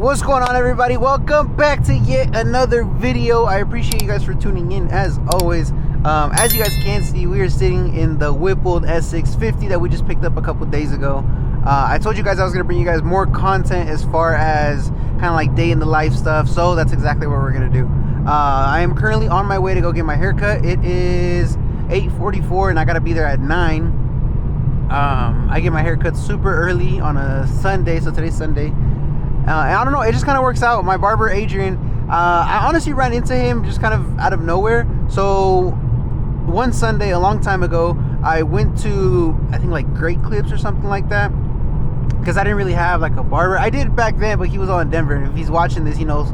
What's going on, everybody? Welcome back to yet another video. I appreciate you guys for tuning in as always. As you guys can see, we are sitting in the Whippled S650 that we just picked up a couple days ago. I told you guys I was going to bring you guys more content as far as kind of like day in the life stuff, so that's exactly what we're going to do. I am currently on my way to go get my haircut. It is 8:44 and I got to be there at 9. I get my haircut super early on a Sunday, so today's Sunday. And I don't know, it just kind of works out. My barber, Adrian, I honestly ran into him just kind of out of nowhere. So one Sunday, a long time ago, I went to, I think like Great Clips or something like that, because I didn't really have like a barber. I did back then, but he was all in Denver. And if he's watching this, he knows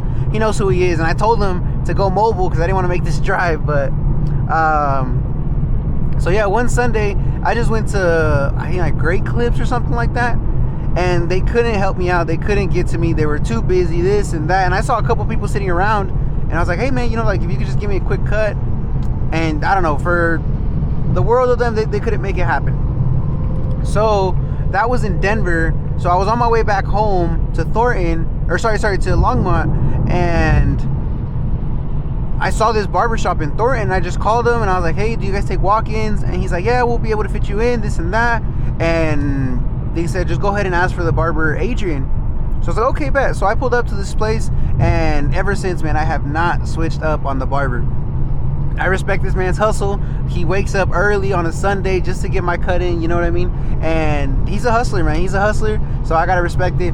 who he is. And I told him to go mobile because I didn't want to make this drive. But so yeah, one Sunday I just went to, I think like Great Clips or something like that. And they couldn't help me out. They couldn't get to me. They were too busy, this and that. And I saw a couple people sitting around, and I was like, hey man, like if you could just give me a quick cut. And I don't know, for the world of them, they couldn't make it happen. So that was in Denver. So I was on my way back home to Thornton, or sorry, to Longmont, and I saw this barbershop in Thornton. And I just called him and I was like, hey, do you guys take walk-ins? And he's like, yeah, we'll be able to fit you in, this and that. And they said, just go ahead and ask for the barber, Adrian. So I was like, okay, bet. So I pulled up to this place, and ever since, man, I have not switched up on the barber. I respect this man's hustle. He wakes up early on a Sunday just to get my cut in, you know what I mean? And he's a hustler, man. He's a hustler, so I gotta respect it.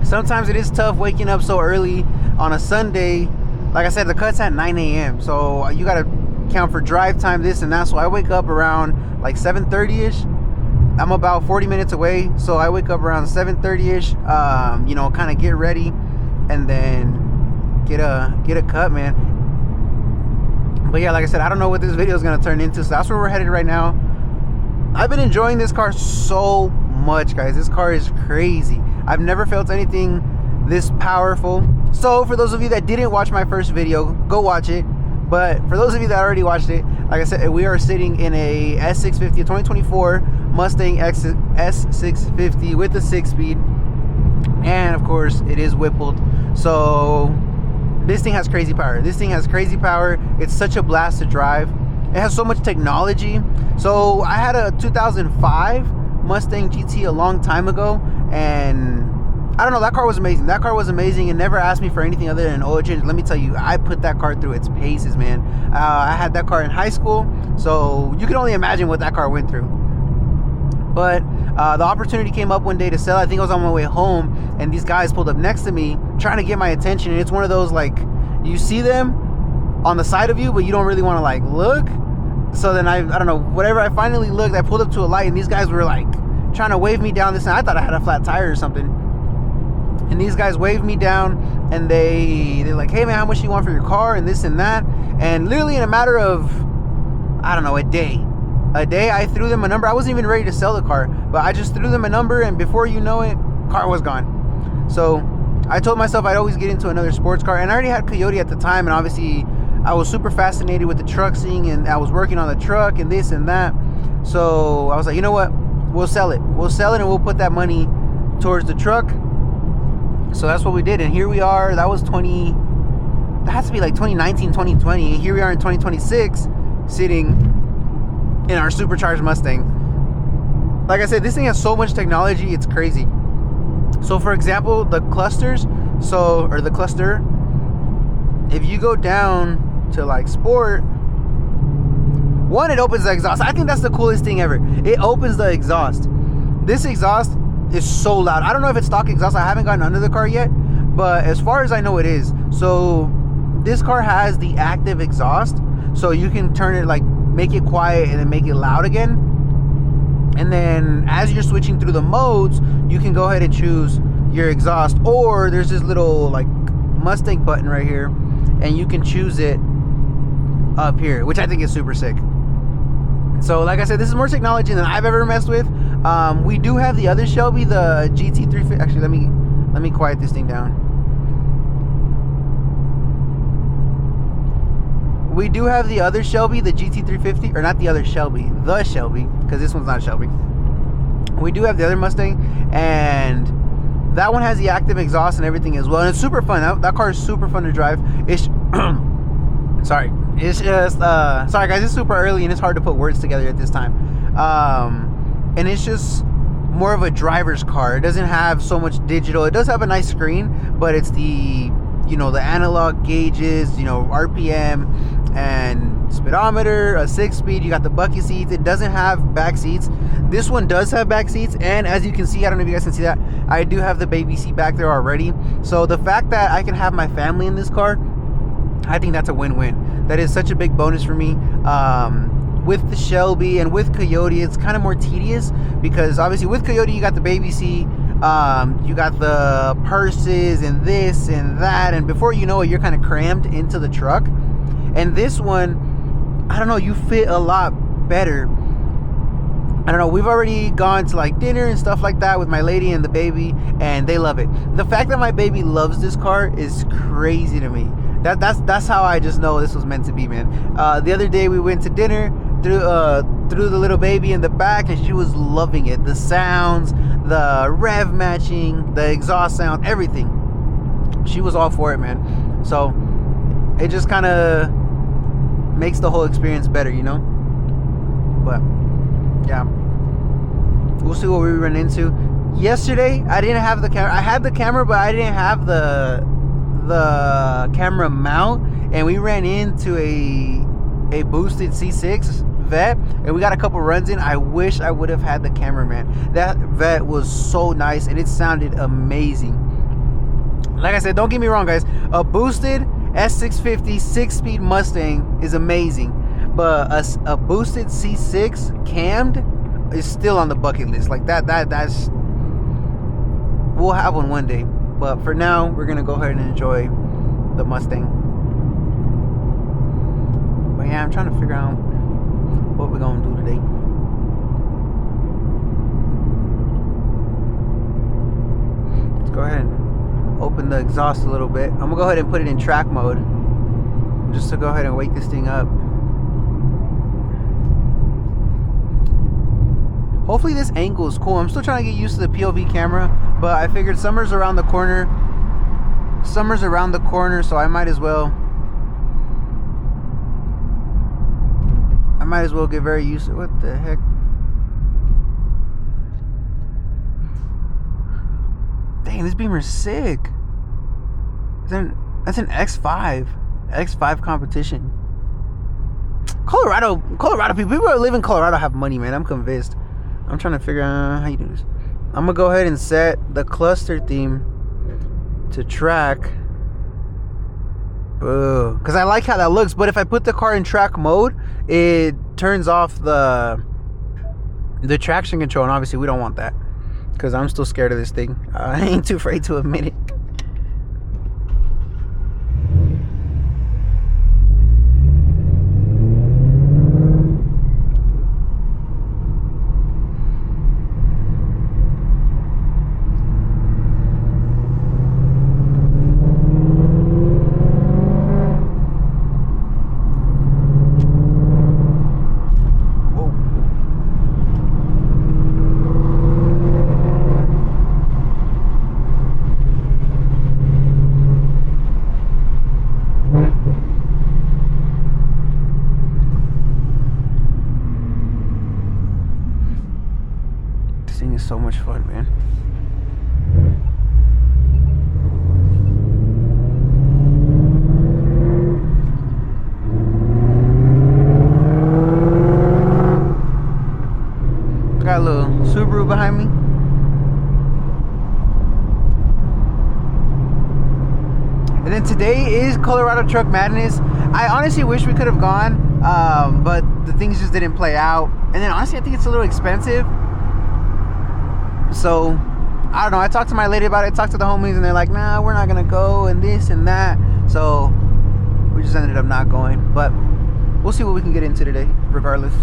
Sometimes it is tough waking up so early on a Sunday. Like I said, the cut's at 9 a.m. So you gotta count for drive time, this and that. So I wake up around like 7:30-ish. I'm about 40 minutes away, so I wake up around 7:30-ish, kind of get ready and then get a cut, man. But yeah, like I said, I don't know what this video is going to turn into, so that's where we're headed right now. I've been enjoying this car so much, guys. This car is crazy. I've never felt anything this powerful. So for those of you that didn't watch my first video, go watch it. But for those of you that already watched it, like I said, we are sitting in a S650, a 2024 Mustang S650 with a 6-speed. And of course, it is Whippled. So this thing has crazy power. It's such a blast to drive. It has so much technology. So I had a 2005 Mustang GT a long time ago, and I don't know, that car was amazing. It never asked me for anything other than an oil change. Let me tell you, I put that car through its paces, man. I had that car in high school, so you can only imagine what that car went through. But the opportunity came up one day to sell. I think I was on my way home, and these guys pulled up next to me trying to get my attention. And it's one of those, like, you see them on the side of you, but you don't really want to like look. So then I don't know, whatever, I finally looked. I pulled up to a light, and these guys were like trying to wave me down this, and I thought I had a flat tire or something. And these guys waved me down, and they're like, hey man, how much do you want for your car, and this and that. And literally in a matter of, I don't know, a day, I threw them a number. I wasn't even ready to sell the car, but I just threw them a number, and before you know it, car was gone. So I told myself I'd always get into another sports car, and I already had Coyote at the time, and obviously I was super fascinated with the truck scene, and I was working on the truck and this and that. So I was like, you know what, we'll sell it, and we'll put that money towards the truck. So that's what we did, and here we are. That has to be like 2019, 2020, and here we are in 2026 sitting in our supercharged Mustang. Like I said, this thing has so much technology, it's crazy. So for example, the cluster, if you go down to like sport, one, it opens the exhaust. I think that's the coolest thing ever. It opens the exhaust. This exhaust is so loud. I don't know if it's stock exhaust. I haven't gotten under the car yet, but as far as I know, it is. So this car has the active exhaust, so you can turn it, like make it quiet and then make it loud again. And then as you're switching through the modes, you can go ahead and choose your exhaust, or there's this little like Mustang button right here, and you can choose it up here, which I think is super sick. So like I said, this is more technology than I've ever messed with. We do have the other Shelby, the GT350. Actually, let me quiet this thing down. We do have the other Shelby, the GT350, or not the other Shelby, the Shelby, because this one's not Shelby. We do have the other Mustang, and That one has the active exhaust and everything as well, and it's super fun. That car is super fun to drive. It's sorry, it's just sorry guys, it's super early and it's hard to put words together at this time. And it's just more of a driver's car. It doesn't have so much digital. It does have a nice screen, but it's the, you know, the analog gauges, you know, RPM and speedometer, a 6-speed. You got the bucket seats. It doesn't have back seats. This one does have back seats, and as you can see, I don't know if you guys can see that, I do have the baby seat back there already. So the fact that I can have my family in this car, I think that's a win-win. That is such a big bonus for me. With the Shelby and with Coyote, it's kind of more tedious, because obviously with Coyote you got the baby seat, you got the purses and this and that, and before you know it, you're kind of crammed into the truck. And this one, I don't know, you fit a lot better. I don't know, we've already gone to like dinner and stuff like that with my lady and the baby, and they love it. The fact that my baby loves this car is crazy to me. That's how I just know this was meant to be, man. The other day we went to dinner, threw the little baby in the back, and she was loving it. The sounds, the rev matching, the exhaust sound, everything. She was all for it, man. So it just kind of makes the whole experience better, you know. But yeah, we'll see what we run into. Yesterday I didn't have the camera. I had the camera, but I didn't have the camera mount, and we ran into a boosted C6 vet, and we got a couple runs in. I wish I would have had the camera, man. That vet was so nice, and it sounded amazing. Like I said, don't get me wrong, guys, a boosted S650 6-speed Mustang is amazing, but a boosted C6 cammed is still on the bucket list. Like that's, we'll have one day, but for now we're gonna go ahead and enjoy the Mustang. But yeah, I'm trying to figure out what we're gonna do today. Let's go ahead and open the exhaust a little bit. I'm gonna go ahead and put it in track mode just to go ahead and wake this thing up. Hopefully this angle is cool. I'm still trying to get used to the POV camera, but I figured summer's around the corner. Summer's around the corner, so I might as well get very used to it. What the heck? Dang, this Beamer's sick. That's an X5 competition. Colorado people who live in Colorado have money, man. I'm convinced. I'm trying to figure out how you do this. I'm gonna go ahead and set the cluster theme to track. Boo. Because I like how that looks, but if I put the car in track mode, it turns off the traction control, and obviously we don't want that, because I'm still scared of this thing. I ain't too afraid to admit it. So much fun, man. Got a little Subaru behind me. And then today is Colorado Truck Madness. I honestly wish we could have gone, but the things just didn't play out. And then honestly, I think it's a little expensive. So I don't know, I talked to my lady about it, talked to the homies, and they're like, nah, we're not gonna go, and this and that. So we just ended up not going, but we'll see what we can get into today regardless.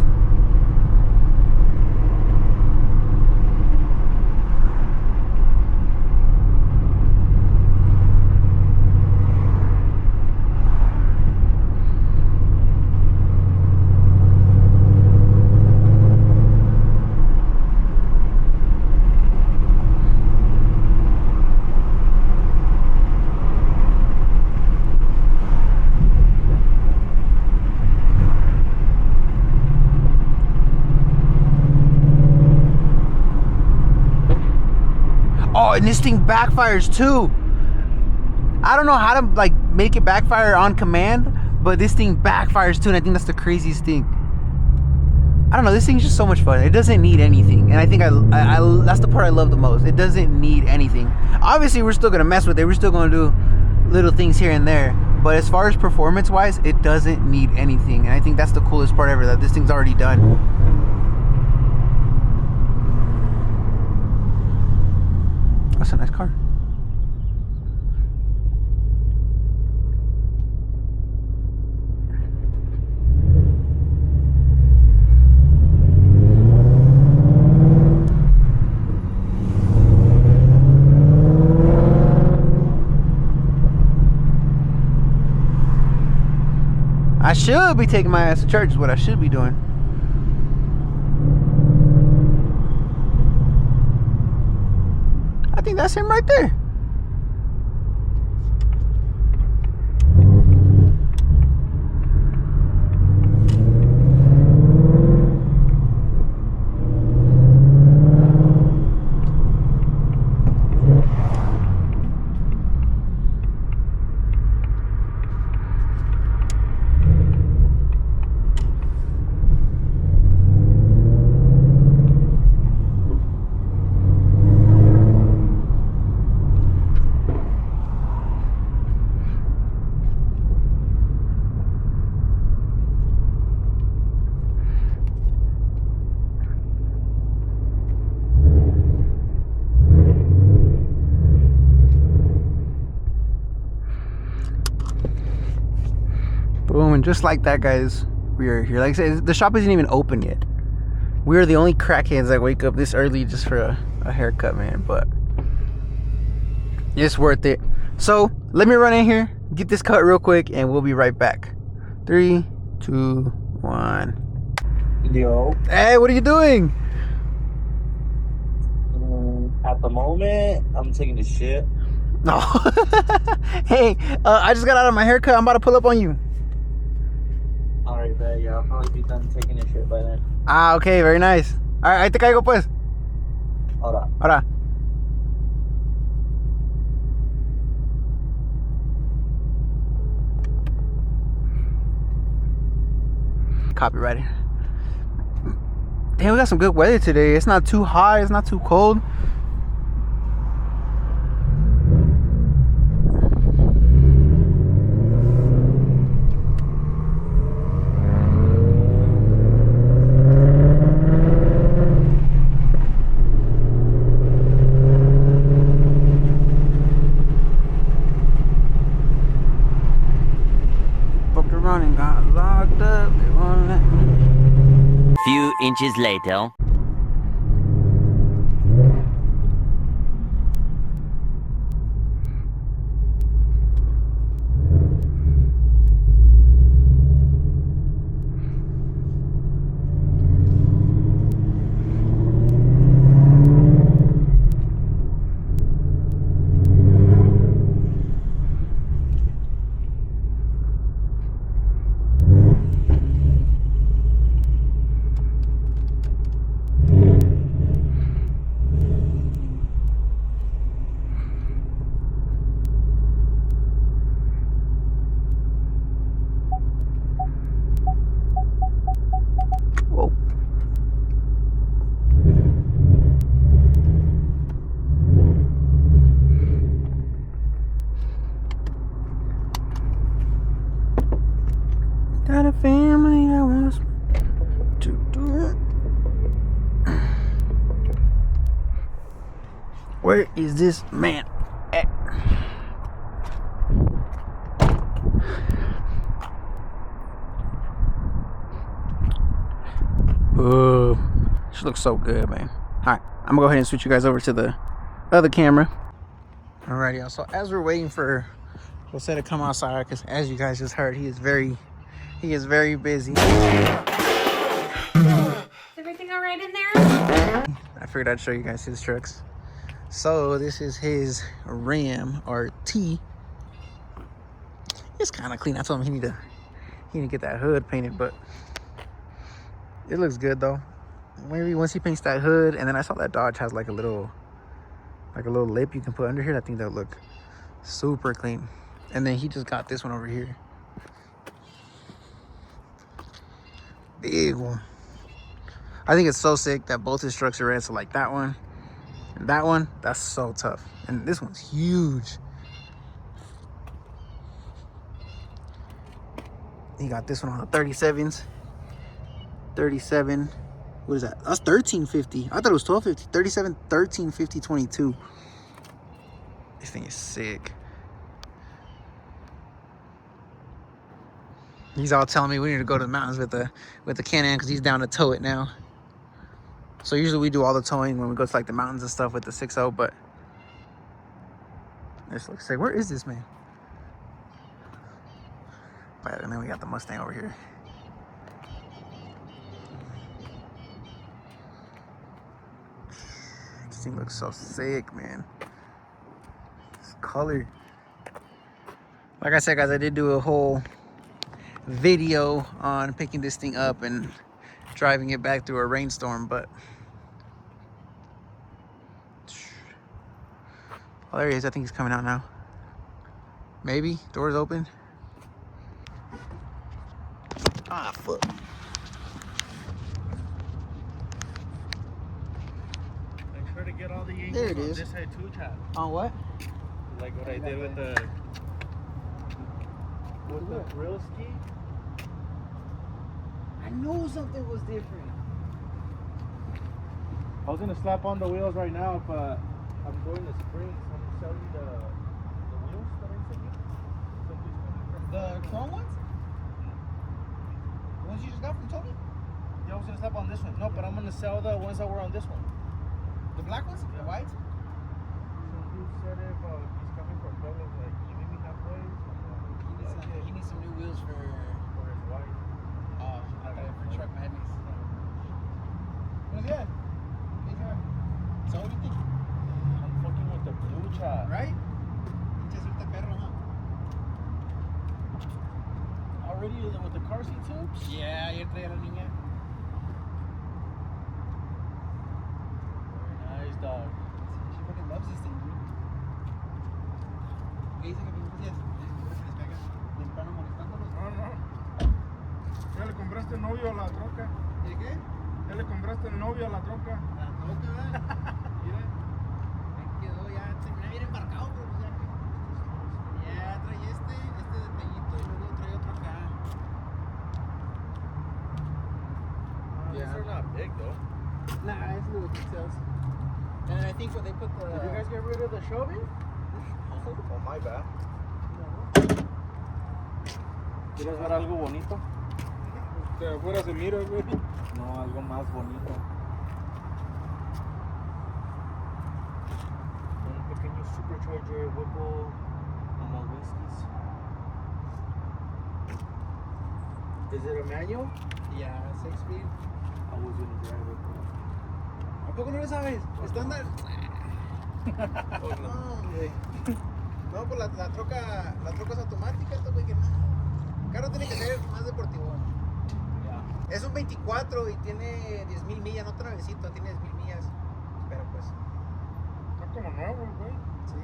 and this thing backfires too. I don't know how to like make it backfire on command, but this thing backfires too, and I think that's the craziest thing. I don't know, this thing's just so much fun. It doesn't need anything, and I think I that's the part I love the most. It doesn't need anything. Obviously, we're still gonna mess with it. We're still gonna do little things here and there, but as far as performance-wise, it doesn't need anything, and I think that's the coolest part ever, that this thing's already done. That's a nice car. I should be taking my ass to church is what I should be doing. I think that's him right there. Boom, and just like that, guys, we are here. Like I said, the shop isn't even open yet. We are the only crackheads that wake up this early just for a haircut, man, but it's worth it. So let me run in here, get this cut real quick, and we'll be right back. 3, 2, 1. Yo. Hey, what are you doing? At the moment, I'm taking a shit. No. Hey, I just got out of my haircut. I'm about to pull up on you. Alright, bet. Yeah, I'll probably be done taking a shit by then. Ah, okay, very nice. Alright, ahí te caigo pues. Ahora. Ahora. Copyrighted. Damn, we got some good weather today. It's not too hot, it's not too cold. And got locked up. They won't let me. Few inches later. Got a family that wants to do it. Where is this man at? Oh, she looks so good, man. Alright, I'm gonna go ahead and switch you guys over to the other camera. Alrighty, y'all. So as we're waiting for Jose to come outside, because as you guys just heard, he is very busy. Is everything all right in there? I figured I'd show you guys his trucks. So this is his Ram RT. It's kind of clean. I told him he need to get that hood painted, but it looks good though. Maybe once he paints that hood, and then I saw that Dodge has like a little like a little lip you can put under here. I think that would look super clean. And then he just got this one over here. Big one. I think it's so sick that both his trucks are red. So like that one and that one, that's so tough. And this one's huge. He got this one on the 37s. 37. What is that? That's 1350. I thought it was 1250. 37, 1350, 22. This thing is sick. He's all telling me we need to go to the mountains with the Can-Am because he's down to tow it now. So usually we do all the towing when we go to like the mountains and stuff with the 6.0, but this looks sick. Where is this, man? Right, and then we got the Mustang over here. This thing looks so sick, man. This color. Like I said, guys, I did do a whole video on picking this thing up and driving it back through a rainstorm, but oh, there he is. I think he's coming out now. Maybe. Doors open. Ah, fuck. Make sure to get all the angles There it on is. this side too, Chad. On what? Like what I did with the grill ski. I knew something was different. I was gonna slap on the wheels right now, but I'm going to springs. I'm gonna sell you the wheels that I sent you. The chrome ones? The ones you just got from Tony? Yeah, I was gonna slap on this one. No, but I'm gonna sell the ones that were on this one. The black ones? The white? So he said if he's coming from Pueblo, like, can you meet me halfway? He needs some new wheels for his wife. for truck madness. What's that? So what do you think? I'm fucking with the blue, Chad. Right? Just with the perro, huh? Already with the car seat too? Yeah, ayer traía a la niña. Very nice, dog. She fucking loves this thing, dude. ¿Qué dice que pinches días? Se les pega temprano molestándolos. No. Ya le compraste novio a la troca. ¿Y qué? Ya le compraste novio a la troca. La troca, ¿verdad? Mira. Me quedó ya, terminé bien embarcado, pero pues ya que. Ya trae este detallito y luego trae otro acá. These are not big though. Nah, it's little details. And I think when they put the. Did you guys get rid of the shelving? Oh, my bad. ¿Quieres ver algo bonito? De afuera se mira, güey. No, algo más bonito. Un pequeño supercharger Whipple on the whiskies. Is it a manual? Yeah, 6 speed. I was gonna drive it. ¿A poco no lo sabes? Estándar. No, güey. No, pues la troca es automática, esto, güey, que no. El carro tiene que ser más deportivo. Yeah. Es un 24 y tiene 10,000 millas, no nuevecito, tiene 10,000 millas. Pero pues, Está como nuevo, güey. sí.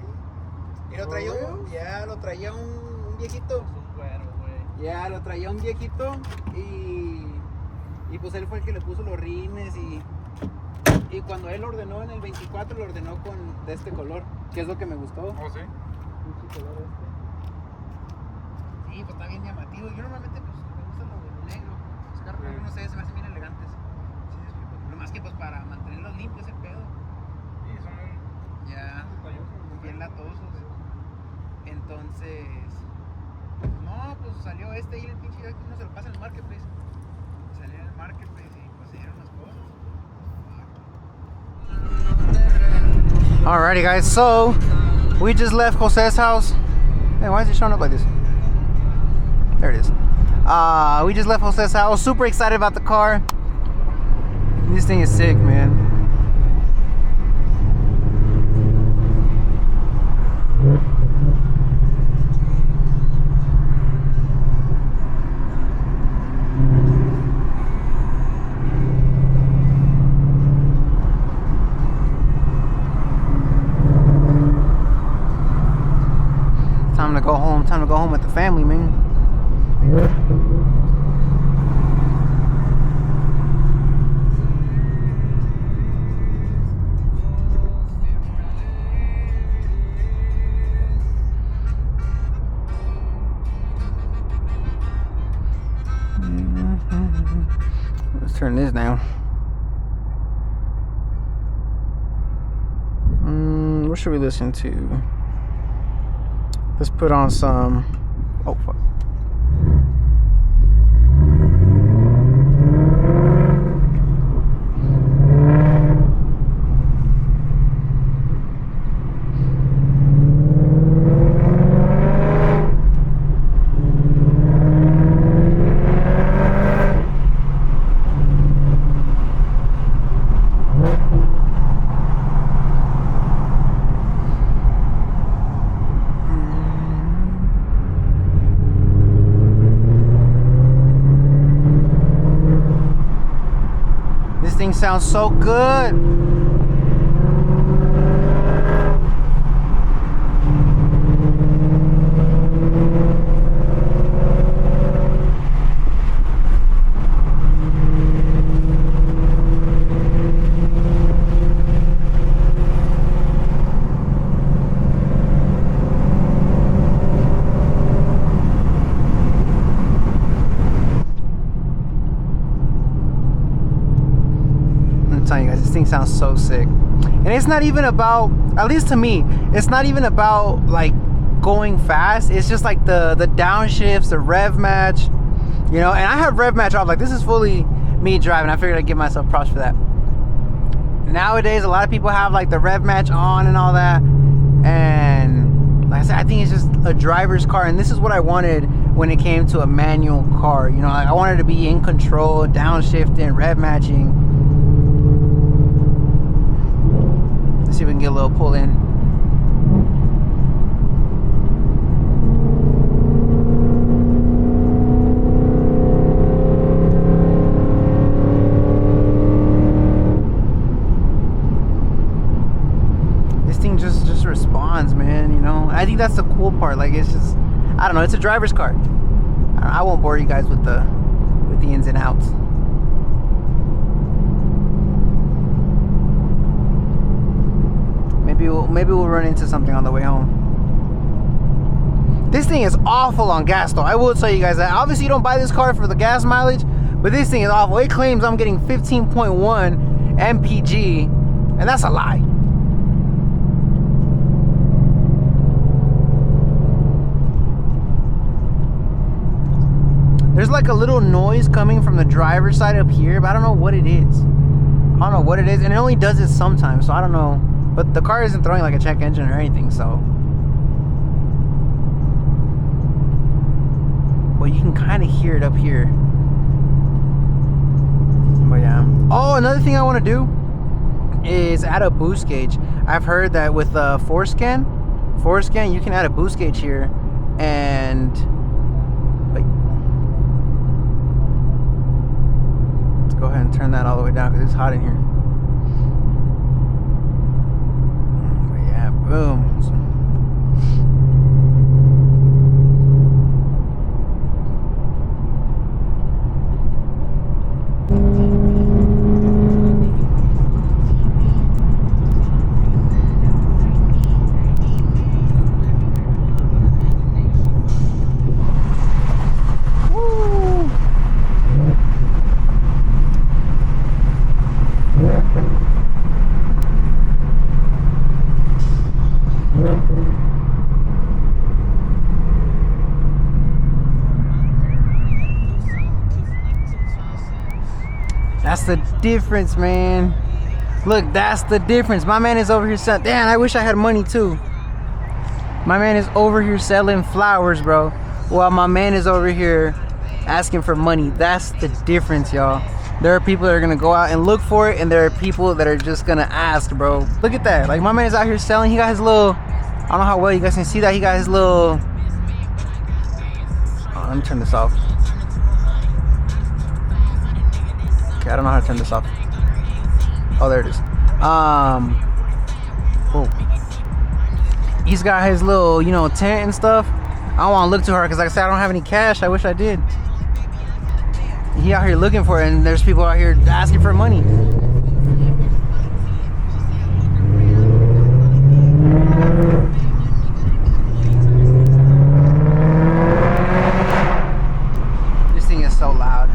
Y lo traía lo traía un viejito. Es un güero, güey. Ya, lo traía un viejito y pues él fue el que le puso los rines y cuando él ordenó en el 24 lo ordenó de este color, que es lo que me gustó. ¿Oh, sí? Pinche color este. Sí, pues está bien llamativo. Yo normalmente pues me gusta lo negro. Los carros negros, no sé, se me hacen bien elegantes. Sí, me explico. Lo más que pues para mantenerlos limpios el pedo. Sí, son Ya, detallosos. bien latosos. Entonces, no, pues salió este y el pinche ya que uno se lo pasa en el marketplace. Salió en el marketplace y pues se dieron las cosas. Alrighty guys, so we just left Jose's house. Hey, why is it showing up like this? There it is. We just left Jose's house. Super excited about the car. This thing is sick, man. Time to go home. Time to go home with the family, man. Let's turn this down. What should we listen to? Let's put on some. Oh, fuck. Thing sounds so good. Telling you guys, this thing sounds so sick. And it's not even about, at least to me, it's not even about like going fast. It's just like the downshifts, the rev match, you know. And I have rev match off. Like, this is fully me driving. I figured I'd give myself props for that. Nowadays a lot of people have like the rev match on and all that, and like I said, I think it's just a driver's car, and this is what I wanted when it came to a manual car. You know, like, I wanted to be in control, downshifting, rev matching. See if we can get a little pull in. This thing just responds, man, you know. I think that's the cool part. Like, it's just, I don't know, it's a driver's car. I won't bore you guys with the ins and outs. Maybe we'll run into something on the way home. This thing is awful on gas, though. I will tell you guys that. Obviously, you don't buy this car for the gas mileage, but this thing is awful. It claims I'm getting 15.1 mpg, and that's a lie. There's like a little noise coming from the driver's side up here, but I don't know what it is. I don't know what it is, and it only does it sometimes, so I don't know. But the car isn't throwing like a check engine or anything, so. Well, you can kind of hear it up here. But yeah. Oh, another thing I want to do is add a boost gauge. I've heard that with forescan, you can add a boost gauge here, and wait. Let's go ahead and turn that all the way down because it's hot in here. Boom. That's the difference, man. Look, that's the difference. My man is over here selling. Damn, I wish I had money too. My man is over here selling flowers, bro, while my man is over here asking for money. That's the difference, y'all. There are people that are gonna go out and look for it, and there are people that are just gonna ask, bro. Look at that. Like, my man is out here selling. He got his little, I don't know how well you guys can see that. He got his little, oh, let me turn this off. Okay, I don't know how to turn this off. Oh, there it is. Whoa. he's got his little, you know, tent and stuff. I don't want to look too hard because, like I said, I don't have any cash. I wish I did. He out here looking for it, and there's people out here asking for money. This thing is so loud.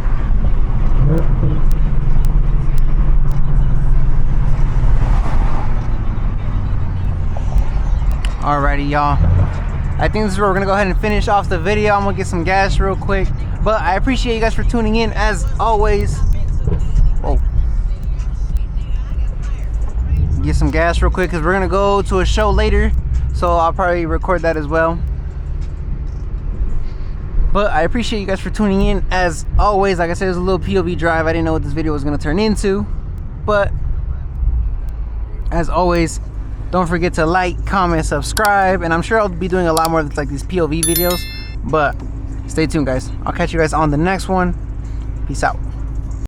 Alrighty, y'all. I think this is where we're gonna go ahead and finish off the video. I'm gonna get some gas real quick. But I appreciate you guys for tuning in as always. Oh. Get some gas real quick because we're gonna go to a show later. So I'll probably record that as well. But I appreciate you guys for tuning in as always. Like I said, it was a little POV drive. I didn't know what this video was gonna turn into. But as always, don't forget to like, comment, subscribe, and I'm sure I'll be doing a lot more like these POV videos, but stay tuned, guys. I'll catch you guys on the next one. Peace out.